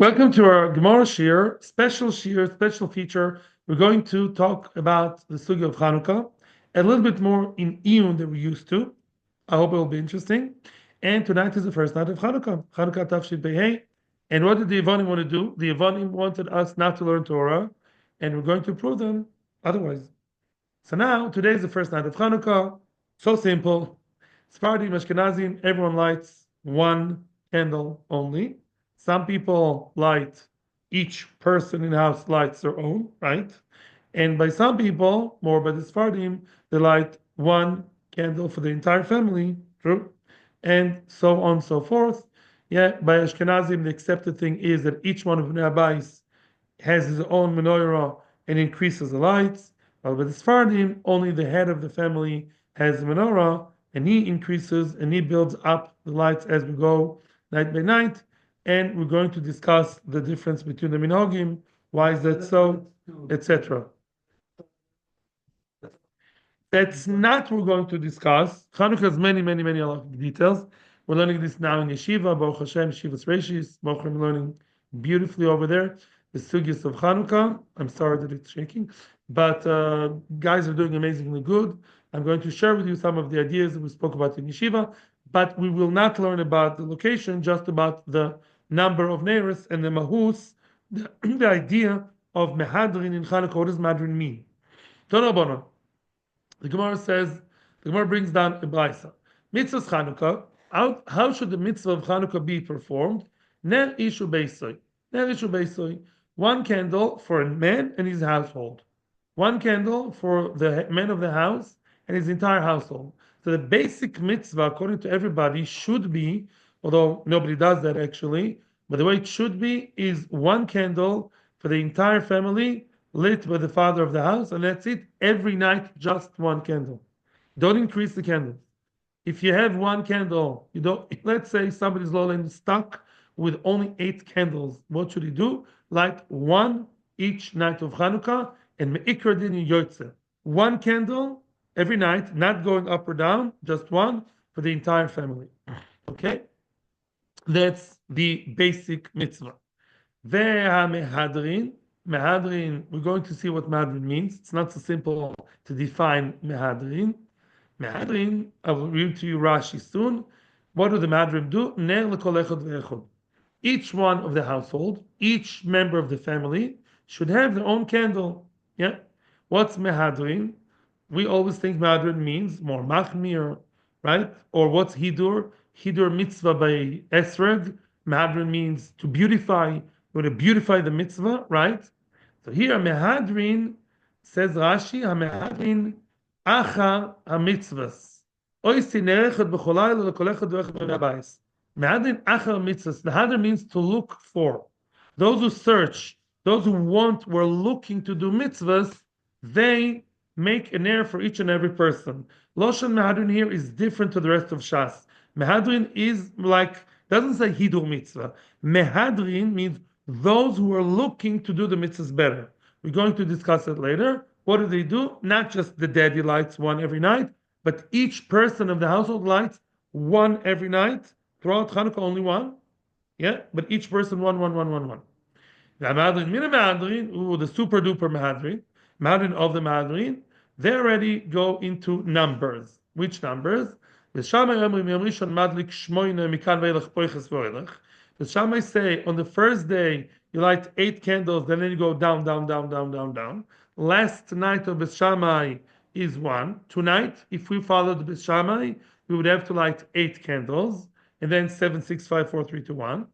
Welcome to our Gemara special feature. We're going to talk about the sugya of Chanukah, a little bit more in Iyun than we used to. I hope it will be interesting. And tonight is the first night of Chanukah Tafshin Pei. And what did the Yevonim want to do? The Yevonim wanted us not to learn Torah, and we're going to prove them otherwise. So now, today is the first night of Chanukah. So simple. Sephardim, Ashkenazim, everyone lights one candle only. Some people light, each person in the house lights their own, right? And by some people, more by the Sephardim, they light one candle for the entire family, true? And so on and so forth. Yeah, by Ashkenazim, the accepted thing is that each one of the Abayis has his own menorah and increases the lights. While with the Sephardim, only the head of the family has the menorah, and he increases and he builds up the lights as we go night by night. And we're going to discuss the difference between the minhagim, why is that so, etc. That's not what we're going to discuss. Chanukah has many details. We're learning this now in yeshiva, Baruch Hashem, Yeshiva's Reshis. Baruch Hashem, learning beautifully over there. The sugyas of Chanukah. I'm sorry that it's shaking, but guys are doing amazingly good. I'm going to share with you some of the ideas that we spoke about in yeshiva, but we will not learn about the location, just about the number of neiros and the mahus, the idea of mehadrin in Chanukah. What does mehadrin mean? The Gemara brings down a brayso. Mitzvah Chanukah. How should the mitzvah of Chanukah be performed? Ner ishu beisoy. One candle for a man and his household. One candle for the man of the house and his entire household. So the basic mitzvah, according to everybody, should be, although nobody does that actually, but the way it should be is one candle for the entire family, lit by the father of the house, and that's it. Every night, just one candle. Don't increase the candles. If you have one candle, you don't. Let's say somebody's stuck with only 8 candles. What should he do? Light one each night of Chanukah, and me'ikar din yotze. One candle every night, not going up or down, just one for the entire family. Okay? That's the basic mitzvah. Mehadrin, we're going to see what mehadrin means. It's not so simple to define mehadrin. Mehadrin, I will read to you Rashi soon. What do the mehadrin do? Ner lekol echad ve'echad. Each one of the household, each member of the family should have their own candle. Yeah. What's mehadrin? We always think mehadrin means more machmir, right? Or what's hidur? Hidur mitzvah by esrog. Mehadrin means to beautify. You want to beautify the mitzvah, right? So here mehadrin, says Rashi, mehadrin achar hamitzvahs. Oisi nerechad b'cholayla lekolechad v'echad v'nabayis. Mehadrin achar mitzvahs. Mehadrin means to look for. Those who search, those who were looking to do mitzvahs, they make an error for each and every person. Loshan mehadrin here is different to the rest of Shas. Mehadrin is doesn't say hidur mitzvah. Mehadrin means those who are looking to do the mitzvahs better. We're going to discuss it later. What do? Not just the daddy lights one every night, but each person of the household lights one every night. Throughout Chanukah, only one. Yeah, but each person one. The mehadrin, the super duper mehadrin of the mehadrin, they already go into numbers. Which numbers? The Shammai say on the first day you light 8 candles, then you go down. Last night of Beth Shammai is 1. Tonight, if we followed Beth Shammai, we would have to light 8 candles, and then 7, 6, 5, 4, 3, 2, 1.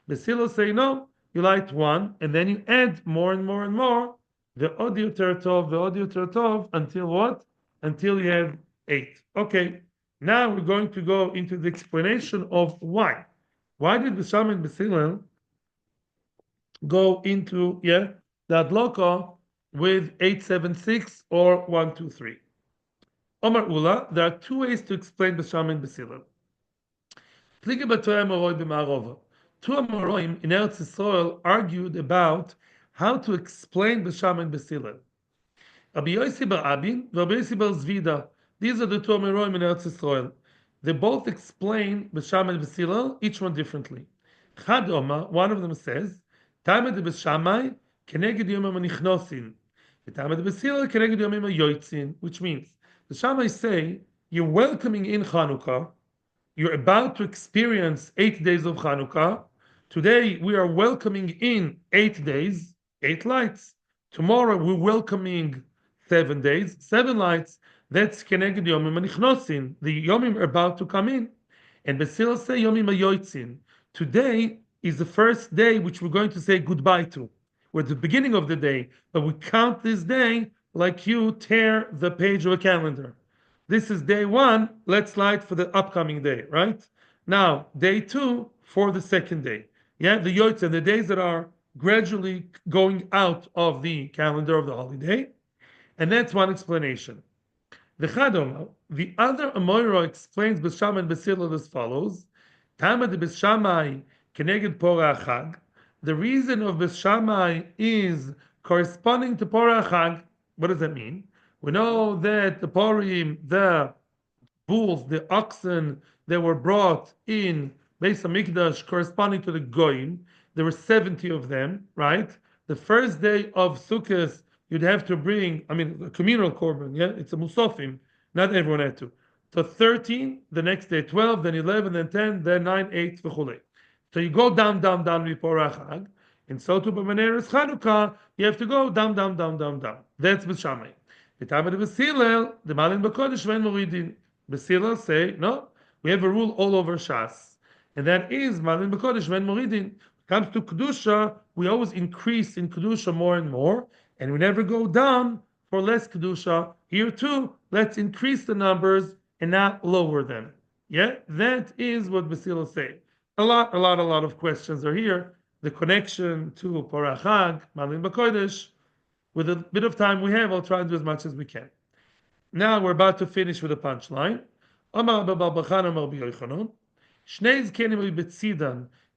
Basilo say no, you light 1, and then you add more and more. The audio teratov, until what? Until you have 8. Okay, now we're going to go into the explanation of why. Why did Bisham and Basilel go into the adloko with 876 or 123? Omar Ula, there are 2 ways to explain Bisham and Basilel. Two Amoraim in Eretz Yisrael argued about how to explain Bisham and Basilel. Rabbi Yossi bar Abin, Rabbi Yossi bar Zvida. These are the 2 Amoraim in Eretz Yisrael. They both explain B'Shamai and B'Silal, each one differently. Chad Oma, one of them says, Tamed B'Shamai keneged yomim hanichnosin, v'tamed B'Silal keneged yomim hayotzin, which means the Shammai say you're welcoming in Chanukah, you're about to experience 8 days of Chanukah. Today we are welcoming in 8 days, 8 lights. Tomorrow we're welcoming 7 days, 7 lights. That's keneged yomim hanichnosin. The yomim are about to come in, and B'Silal say yomim hayotzin. Today is the first day which we're going to say goodbye to. We're at the beginning of the day, but we count this day like you tear the page of a calendar. This is day 1, let's light for the upcoming day, right? Now, day 2 for the second day. Yeah, the yotzin, the days that are gradually going out of the calendar of the holiday. And that's one explanation. The Chadom, the other Amoira explains B'Shamai and B'Silal as follows. Tamad B'Shamai keneged Porah Chag. The reason of B'Shamai is corresponding to Porah Chag. What does that mean? We know that the Porim, the bulls, the oxen that were brought in Beis HaMikdash corresponding to the Goyim, there were 70 of them, right? The first day of Sukkot, you'd have to bring, a communal korban, yeah? It's a musafim. Not everyone had to. So 13, the next day 12, then 11, then 10, then 9, 8, v'chulei. So you go down before Chag. And so to B'Meneres Chanukah, you have to go down. That's B'Shamai. The time of the B'Silel, the Malin B'Kodesh Ven Moridin. B'Silel say, no, we have a rule all over Shas. And that is Malin B'Kodesh Ven Moridin. Comes to Kedusha, we always increase in Kedusha more and more, and we never go down for less Kedusha. Here too, let's increase the numbers and not lower them. Yeah, that is what B'Silel say. A lot of questions are here. The connection to Porah Chag, Malin B'Kodesh. With a bit of time we have, I'll try to do as much as we can. Now we're about to finish with a punchline.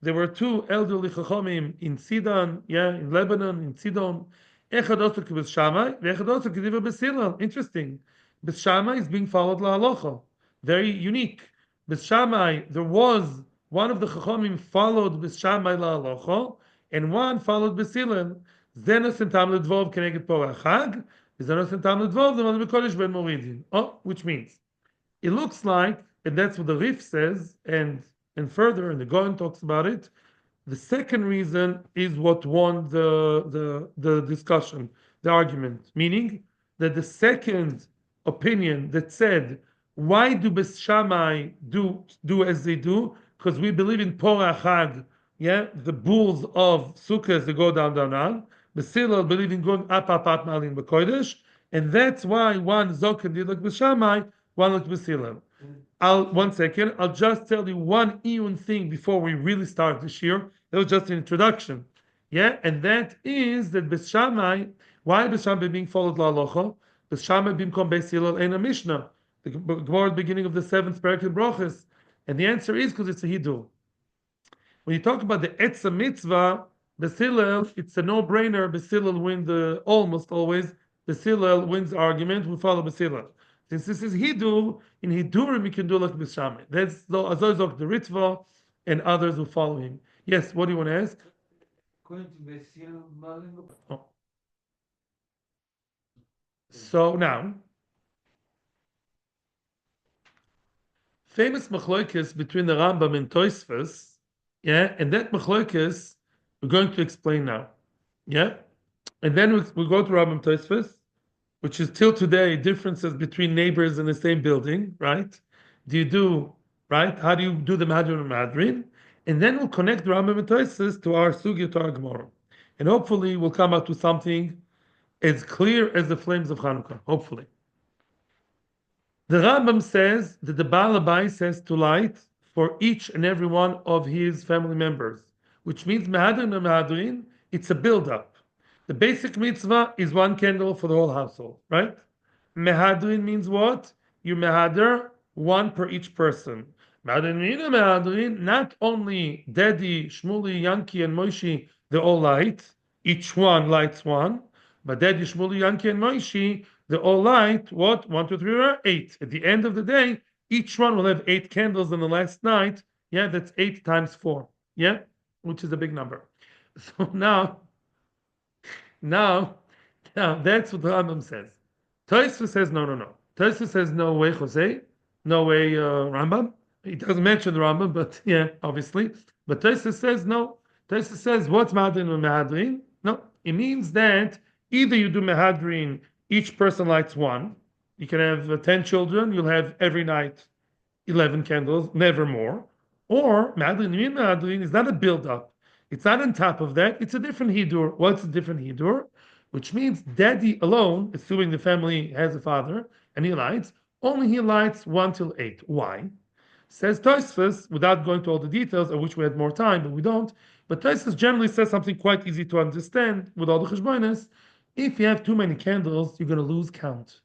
There were 2 elderly chachamim in Sidon, in Lebanon, in Sidon. Interesting. B'Shamai is being followed la'alocha. Very unique. B'Shamai, there was one of the chachamim followed B'Shamai la'alocha, and one followed B'Silel. Zenos and Tam Ledvov keneged Porah Chag. Zenos and Tam Ledvov the Malin B'Kodesh Ben Moridin. Which means it looks like, and that's what the Rif says, and further, and the Goyen talks about it. The second reason is what won the discussion, the argument, meaning that the second opinion that said, why do B'Shamai do as they do? Because we believe in Porah Chag, the bulls of Sukkot they go down. B'Silel believe in going up, Malin B'Kodesh, and that's why one Zokan did like B'Shamai, one like B'Silel. 1 second, I'll just tell you one Iyun thing before we really start this year. That was just an introduction. And that is that B'Shamai, why B'Shamai being followed la'alocha? B'Shamai being come B'Silel in a Mishnah, the Gemara beginning of the 7th parak in Brochus. And the answer is because it's a Hiddur. When you talk about the Etzah Mitzvah, B'Silel, it's a no-brainer. B'Silel wins almost always. B'Silel wins the argument. We follow B'Silel. Since this is Hiddur, in Hiddurim we can do like B'Shamai. That's the Ritva and others who follow him. Yes, what do you want to ask? Oh. So now, famous machlokes between the Rambam and Tosfos, and that machlokes we're going to explain now, and then we go to Rambam Tosfos, which is till today differences between neighbors in the same building, right? How do you do the Madrin and Madrin? And then we'll connect Rambam and Tosfos to our Sugya, to our Gemara. And hopefully we'll come out to something as clear as the flames of Chanukah, hopefully. The Rambam says that the Baal Habayis has to light for each and every one of his family members, which means Mehadrin and Mehadrin, it's a build-up. The basic mitzvah is 1 candle for the whole household, right? Mehadrin means what? You mehadr 1 per each person. Mehadrin, not only Daddy, Shmuli, Yanki, and Moishi, they all light. Each one lights 1. But Daddy, Shmuli, Yanki, and Moishi, they all light, what? 1, 2, 3, 8. At the end of the day, Each one will have 8 candles on the last night. Yeah, that's 8 times 4. Yeah, which is a big number. So now, now that's what the Rambam says. Tosfos says no. Tosfos says no way, Jose, no way, Rambam. He doesn't mention the Rambam, but yeah, obviously. But Tosfos says no. Tosfos says what's Mahadrin and Mehadrin? No, it means that either you do Mehadrin, each person lights one. You can have 10 children. You'll have every night 11 candles, never more. Or Mehadrin is not a build-up. It's not on top of that. It's a different Hidur. What's a different Hidur? Which means daddy alone, assuming the family has a father, and he lights, only he lights 1 till 8. Why? Says Tosfos, without going to all the details, I wish we had more time, but we don't. But Tosfos generally says something quite easy to understand with all the cheshbonos. If you have too many candles, you're going to lose count.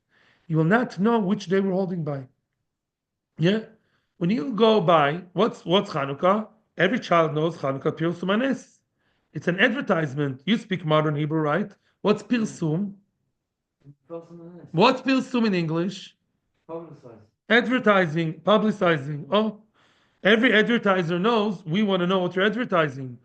You will not know which day we're holding by. Yeah? When you go by, what's Chanukah? Every child knows Chanukah Pirsum Anes. It's an advertisement. You speak modern Hebrew, right? What's Pirsum? What's Pirsum in English? Advertising, publicizing. Oh, every advertiser knows we want to know what you're advertising.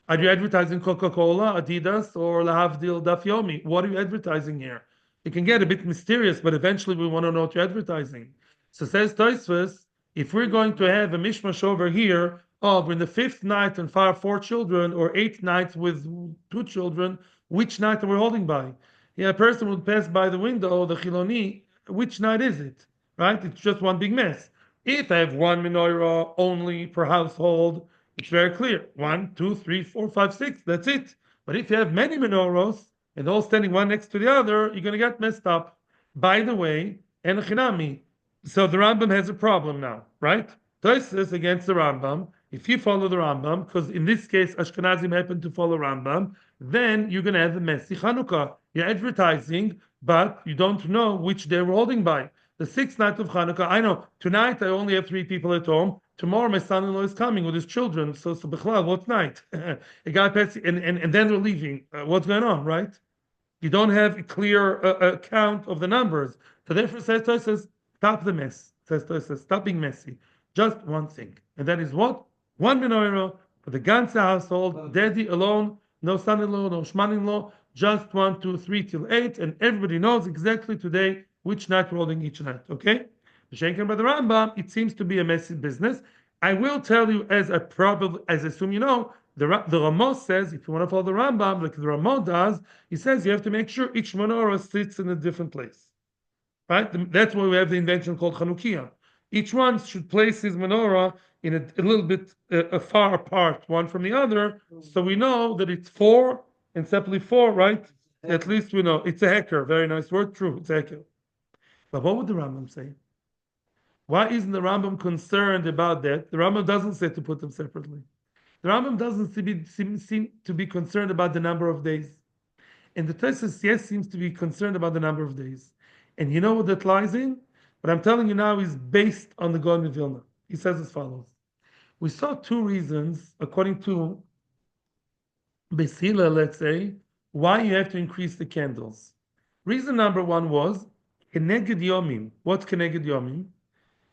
Are you advertising Coca-Cola, Adidas, or Lahavdil Daf Yomi? What are you advertising here? It can get a bit mysterious, but eventually we want to know what you're advertising. So says Tosfos, if we're going to have a mishmash over here, we're in the 5th night and 4 children, or 8 nights with 2 children, which night are we holding by? Yeah, a person would pass by the window, the Chiloni, which night is it? Right? It's just one big mess. If I have one menorah only per household, it's very clear. 1, 2, 3, 4, 5, 6, that's it. But if you have many menorahs, and all standing one next to the other, you're going to get messed up. By the way, and Chinami. So the Rambam has a problem now, right? Tosfos against the Rambam. If you follow the Rambam, because in this case Ashkenazim happen to follow Rambam, then you're going to have a messy Chanukah. You're advertising, but you don't know which day we're holding by. The 6th night of Chanukah, I know, tonight I only have 3 people at home. Tomorrow my son-in-law is coming with his children. So Bechlal, what night? A guy passes, and then they're leaving. What's going on, right? You don't have a clear count of the numbers. So therefore, says Tosfos, stop the mess. Says Tosfos, stop being messy. Just one thing. And that is what? One menorah for the ganze household, daddy alone, no son-in-law, no shman-in-law, just 1, 2, 3 till 8, and everybody knows exactly today which night we're holding each night. Okay? Shaken by the Rambam, it seems to be a messy business. I will tell you, as I assume you know, the Ramos says, if you want to follow the Rambam, like the Ramo does, he says you have to make sure each menorah sits in a different place. Right? That's why we have the invention called Chanukah. Each one should place his menorah in a little bit far apart, one from the other, so we know that it's 4 and separately 4, right? At least we know. It's a hacker. Very nice word. True. It's a hacker. But what would the Rambam say? Why isn't the Rambam concerned about that? The Rambam doesn't say to put them separately. The Rambam doesn't seem to be concerned about the number of days. And the Tosfos, yes, seems to be concerned about the number of days. And you know what that lies in? What I'm telling you now is based on the Gaon of Vilna. He says as follows. We saw 2 reasons, according to Beis Hillel, let's say, why you have to increase the candles. Reason number 1 was Keneged Yomim. What's Keneged Yomim?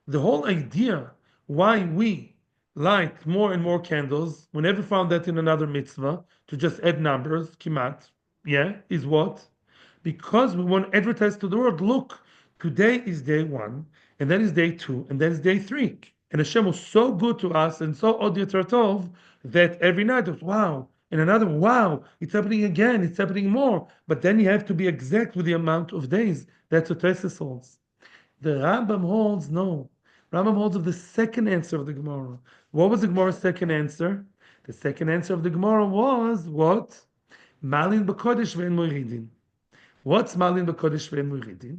The whole idea why we light more and more candles, we never found that in another mitzvah, to just add numbers, kimat, is what? Because we want to advertise to the world, look, today is day 1, and then is day 2, and then is day 3. And Hashem was so good to us, and so Od Yoter Tov, that every night it was, wow, and another, wow, it's happening again, it's happening more. But then you have to be exact with the amount of days. That's what Tosfos holds. The Rambam holds, no. Rambam holds of the second answer of the Gemara. What was the Gemara's second answer? The second answer of the Gemara was, what? Malin b'kodesh ve'en moiridin. What's Malin b'kodesh ve'en moiridin?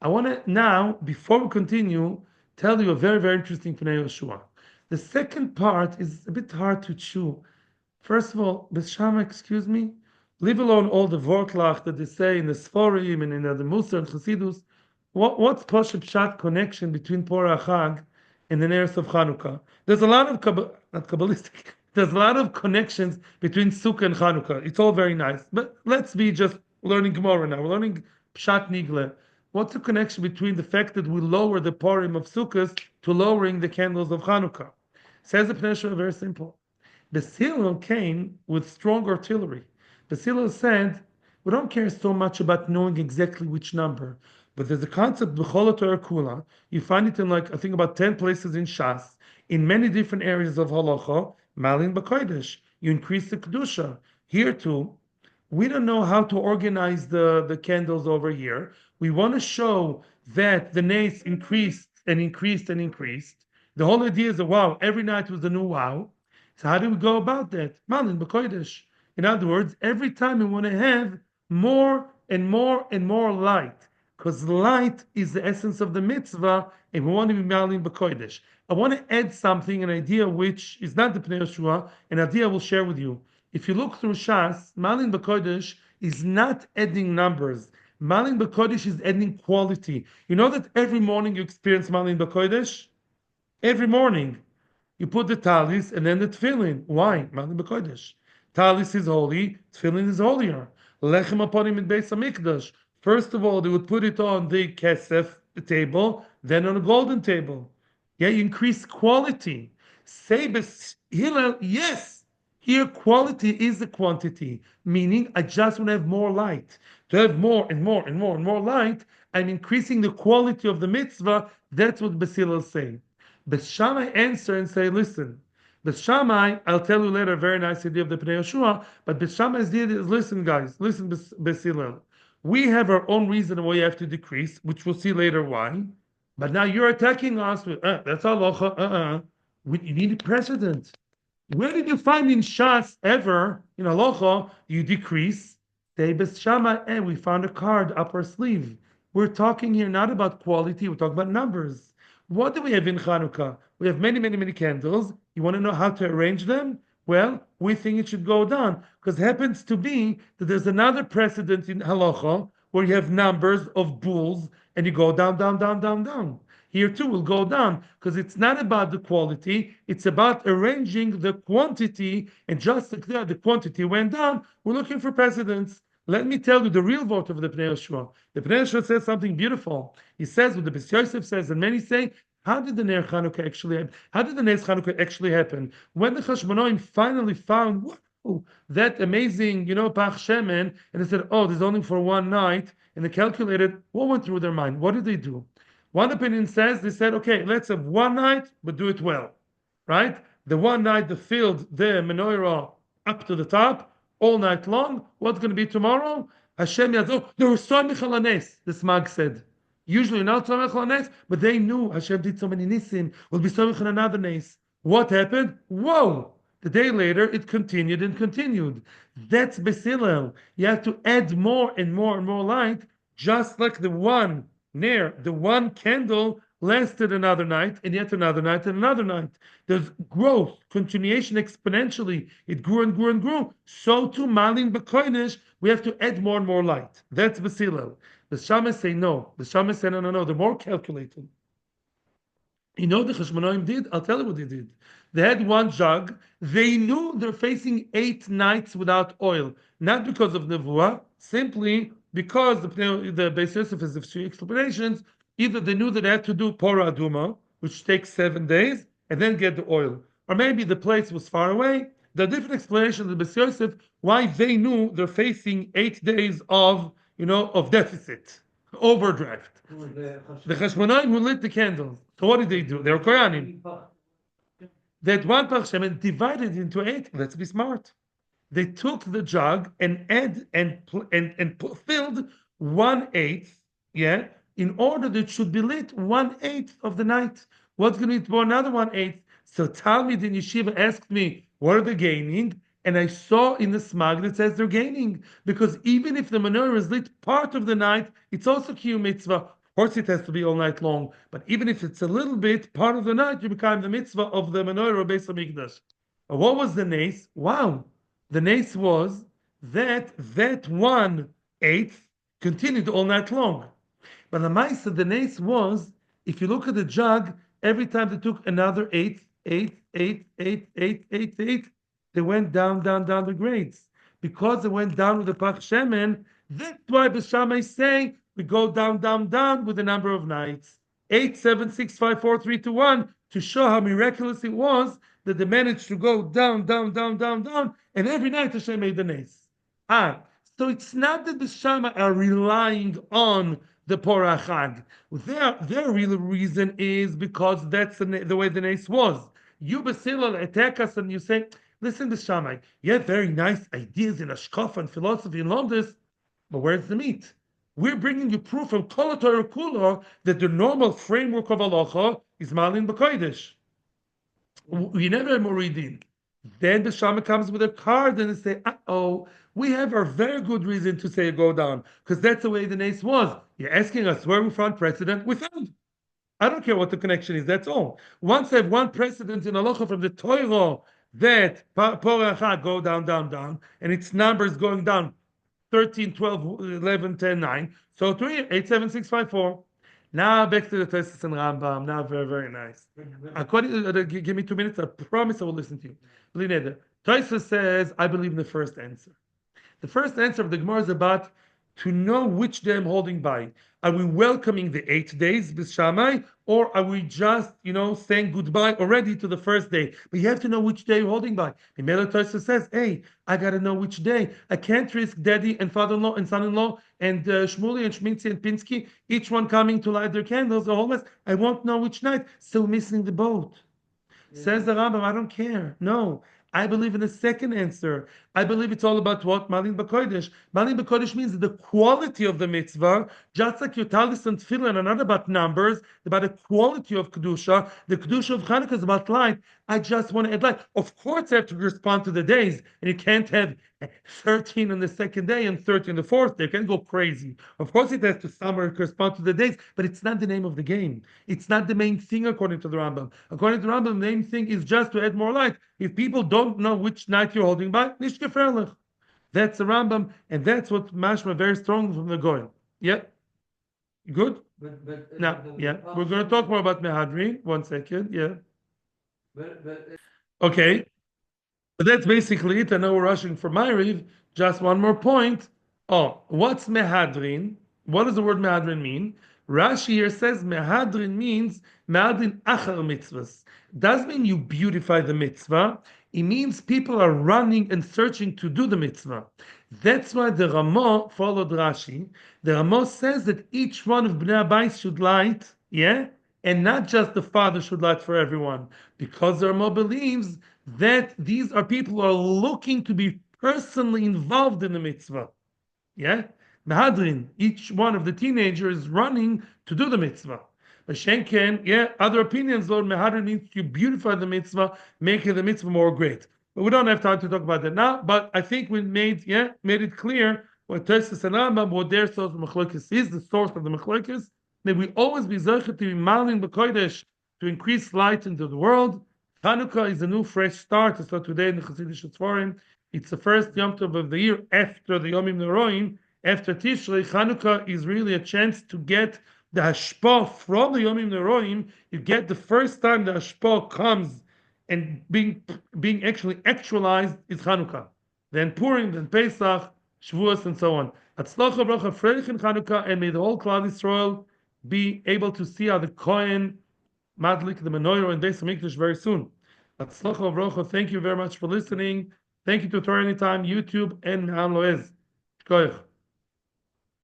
I want to now, before we continue, tell you a very, very interesting Pnei Yoshua. The second part is a bit hard to chew. First of all, B'Shama, excuse me, leave alone all the Vortlach that they say in the Sephardim and in the Musar and Chassidus. What's Poshet Pshat connection between Porah Chag and the Neres of Chanukah? There's a lot of, not Kabbalistic, there's a lot of connections between Sukkah and Chanukah. It's all very nice. But let's be just learning Gemara now. We're learning Pshat Nigle. What's the connection between the fact that we lower the Purim of Sukkot to lowering the candles of Chanukah? Says the Pnei Yehoshua, very simple. Bezalel came with strong artillery. Bezalel said, we don't care so much about knowing exactly which number, but there's a concept, B'chol Torah Kula. You find it in I think about 10 places in Shas, in many different areas of Halacha, Malin B'Kodesh. You increase the Kedusha. Here too, we don't know how to organize the candles over here. We want to show that the nace increased and increased and increased. The whole idea is that wow, every night was a new wow. So how do we go about that? Malin b'kodesh. In other words, every time we want to have more and more and more light, because light is the essence of the mitzvah, and we want to be malin b'kodesh. I want to add something, an idea which is not the Pnei Yehoshua, an idea I will share with you. If you look through Shas, Malin B'Kodesh is not adding numbers. Malin B'Kodesh is adding quality. You know that every morning you experience Malin B'Kodesh? Every morning. You put the talis and then the tefillin. Why? Malin B'Kodesh. Talis is holy, tefillin is holier. Lechem aponim in Beis HaMikdash. First of all, they would put it on the kesef table, then on a golden table. Yeah, you increase quality. Say Hillel, yes. Here, quality is the quantity, meaning I just want to have more light. To have more and more and more and more light, I'm increasing the quality of the mitzvah. That's what Bezalel is saying. Beth Shammai answer and say, listen, Beth Shammai, I'll tell you later a very nice idea of the Pnei Yehoshua, but Beth Shammai's idea is, listen guys, listen Bezalel. We have our own reason why you have to decrease, which we'll see later why. But now you're attacking us with, that's halacha, you need a precedent. Where did you find in Shas ever, in Halacha, you decrease? Say, Bes Shammai, we found a card up our sleeve. We're talking here not about quality, we're talking about numbers. What do we have in Chanukah? We have many, many, many candles. You want to know how to arrange them? Well, we think it should go down, because it happens to be that there's another precedent in Halacha where you have numbers of bulls and you go down, down, down, down, down. Here too will go down, because it's not about the quality, it's about arranging the quantity, and just like the quantity went down, we're looking for precedents. Let me tell you the real vote of the Pnei Yehoshua. The Pnei Yehoshua says something beautiful. He says what the Bes Yosef says, and many say, how did the Ner Chanukah actually happen? How did the Nes Chanukah actually happen? When the Chashmonaim finally found that amazing, Pach Shemen, and they said, oh, there's only for one night, and they calculated, what went through their mind? What did they do? One opinion says, they said, okay, let's have one night, but do it well, right? The one night they filled the menorah up to the top, all night long. What's going to be tomorrow? Hashem Yazo. There was so many chalanes, the Smag said. Usually not so many chalanes, but they knew Hashem did so many nisim, will be so many another nes. What happened? Whoa! The day later, it continued and continued. That's Bezalel. You have to add more and more and more light, just like the one candle lasted another night, and yet another night, and another night. There's growth, continuation exponentially. It grew and grew and grew. So too, Malin B'Kodesh, we have to add more and more light. That's Bezalel. The Shammai say no. The Shammai say no. They're more calculated. You know the Chashmonaim did? I'll tell you what they did. They had one jug. They knew they're facing 8 nights without oil. Not because of Nevuah, simply because the Beis Yosef has a few explanations. Either they knew that they had to do Pora Aduma, which takes 7 days, and then get the oil. Or maybe the place was far away. There are different explanations of Beis Yosef why they knew they're facing 8 days of deficit, overdraft. The Chashmonaim who lit the candles. So what did they do? They were Koyanim. They had one Pach Shemen divided into 8. Let's be smart. They took the jug and filled 1/8, in order that it should be lit 1/8 of the night. What's going to be for another 1/8? So Talmid in Yeshiva asked me, what are they gaining? And I saw in the smag that says they're gaining, because even if the menorah is lit part of the night, it's also Kiyum Mitzvah. Of course, it has to be all night long, but even if it's a little bit part of the night, you become the mitzvah of the menorah Beis HaMikdash. What was the nace? Wow, the nace was that 1/8 continued all night long. But the Maisa, the nace was, if you look at the jug, every time they took another 8, they went down the grades. Because they went down with the Pach Shemen, that's why B'Shamai is saying, we go down, down, down with the number of nights. 8, 7, 6, 5, 4, 3, 2, 1, to show how miraculous it was that they managed to go down, down, down, down, down, and every night Hashem made the nace. So it's not that the Shama are relying on the Porachag. Their real reason is because that's the way the nace was. You Basilal attack us and you say, listen to Shammai, you have very nice ideas in Ashkaf and philosophy and all this, but where's the meat? We're bringing you proof from Kol Torah Kula that the normal framework of halacha is Malin B'Kodesh. We never have Moridin. Then the Shammai comes with a card and they say, oh, we have a very good reason to say go down, because that's the way the nace was. You're asking us where we found precedent? We found. I don't care what the connection is, that's all. Once I have one precedent in halacha from the Torah that Porachah go down, down, down, and its numbers going down 13, 12, 11, 10, 9. So 3, 8, 7, 6, 5, 4. Now back to the Tosfos and Rambam. Now very, very nice. According to, give me 2 minutes. I promise I will listen to you. Tosfos says, I believe in the first answer. The first answer of the Gemara is about to know which day I'm holding by. Are we welcoming the 8 days, B'Shamai, or are we just, saying goodbye already to the first day? But you have to know which day you're holding by. Mimela Tosfos says, hey, I got to know which day. I can't risk daddy and father-in-law and son-in-law and Shmuley and Shmitzi and Pinsky, each one coming to light their candles, the whole mess. I won't know which night. Still missing the boat. Yeah. Says the Rambam, I don't care. No. I believe in the second answer. I believe it's all about what? Malin B'Kodesh. Malin B'Kodesh means the quality of the mitzvah, just like your talis and tefillin are not about numbers, about the quality of Kedusha. The Kedusha of Chanukah is about light. I just want to add light. Of course, I have to respond to the days, and you can't have 13 on the second day and 30 on the fourth day. You can't go crazy. Of course, it has to somewhere correspond to the days, but it's not the name of the game. It's not the main thing according to the Rambam. According to the Rambam, the main thing is just to add more light. If people don't know which night you're holding by, nish gefährlich. That's the Rambam, and that's what mashma very strong from the Goyim. Yeah? Good? Now, we're going to talk more about Mehadrin. 1 second, yeah. Okay. But that's basically it. I know we're rushing for Ma'ariv. Just one more point. Oh, what's Mehadrin? What does the word Mehadrin mean? Rashi here says Mehadrin means Mehadrin achar mitzvahs. Doesn't mean you beautify the mitzvah. It means people are running and searching to do the mitzvah. That's why the Ramah followed Rashi. The Ramah says that each one of Bnei Abayis should light, and not just the father should light for everyone, because the Ramah believes that these are people who are looking to be personally involved in the mitzvah. Mehadrin, each one of the teenagers is running to do the mitzvah. Shenken, other opinions, Lord, Mehadrin means to beautify the mitzvah, making the mitzvah more great. But we don't have time to talk about that now, but I think we made it clear what Tosfos and Rambam, what their source of Machlokes is, the source of the Machlokes. May we always be zeicher to be Malin B'Kodesh, to increase light into the world. Chanukah is a new fresh start. So today in the Hasidic Sforim, it's the first Yom Tov of the year after the Yomim Neroim, after Tishrei. Chanukah is really a chance to get the hashpah from the Yomim Neroim. You get the first time the hashpah comes and being actually actualized is Chanukah. Then Purim, then Pesach, Shavuos, and so on. Atzlacha bracha freilich in Chanukah, and may the whole Klal Yisrael be able to see how the Kohen madlik the menorah and Beis Hamikdash very soon. Atzlacha bracha. Thank you very much for listening. Thank you to Torah Anytime, YouTube, and Me'am Loez. Shkoyach.